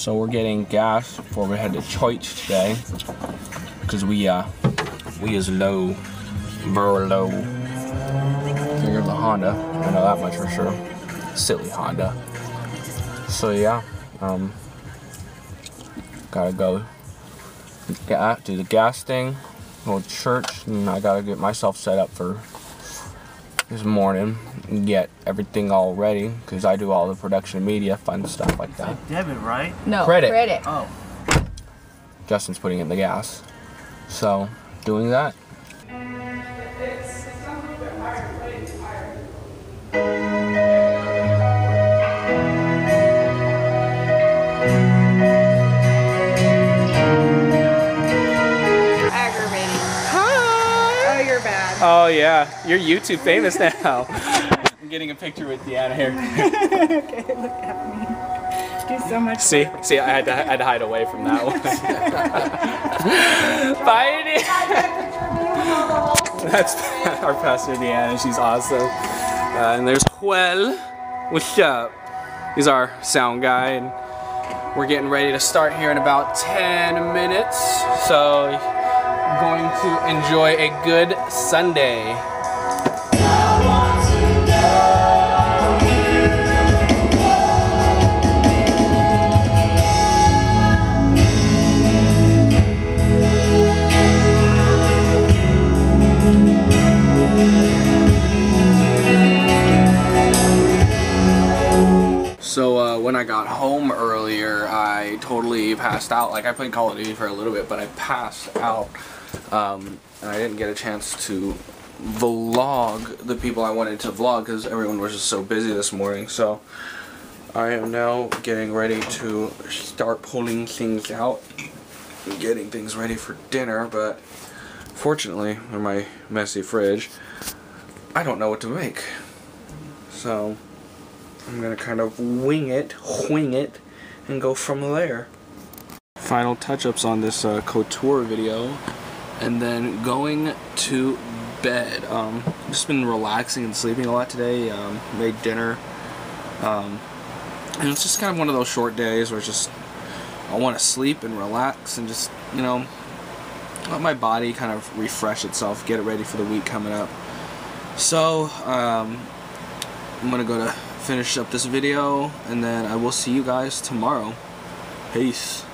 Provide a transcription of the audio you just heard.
So we're getting gas before we head to church today, because we is low, very low. Here's the Honda. I know that much for sure. Silly Honda. So yeah, gotta go do the gas thing, go to church, and I gotta get myself set up for this morning and get everything all ready, because I do all the production media, fun stuff like that. It's like debit, right? No, credit. Oh. Justin's putting in the gas. So, doing that. Oh yeah, you're YouTube famous now. I'm getting a picture with Deanna here. Okay, look at me. Do so much. See, I had to hide away from that one. Bye, Deanna. That's our pastor Deanna. She's awesome. And there's Joel. What's up? He's our sound guy, and we're getting ready to start here in about 10 minutes. So. Going to enjoy a good Sunday. So when I got home earlier, I totally passed out. Like, I played Call of Duty for a little bit, but I passed out. And I didn't get a chance to vlog the people I wanted to vlog because everyone was just so busy this morning. So I am now getting ready to start pulling things out and getting things ready for dinner, but fortunately in my messy fridge I don't know what to make, so I'm gonna kind of wing it, and go from there. Final touch-ups on this couture video, and then going to bed. Just been relaxing and sleeping a lot today. Made dinner, and it's just kind of one of those short days where it's just I want to sleep and relax and just, you know, let my body kind of refresh itself, get it ready for the week coming up. So I'm gonna go to finish up this video, and then I will see you guys tomorrow. Peace.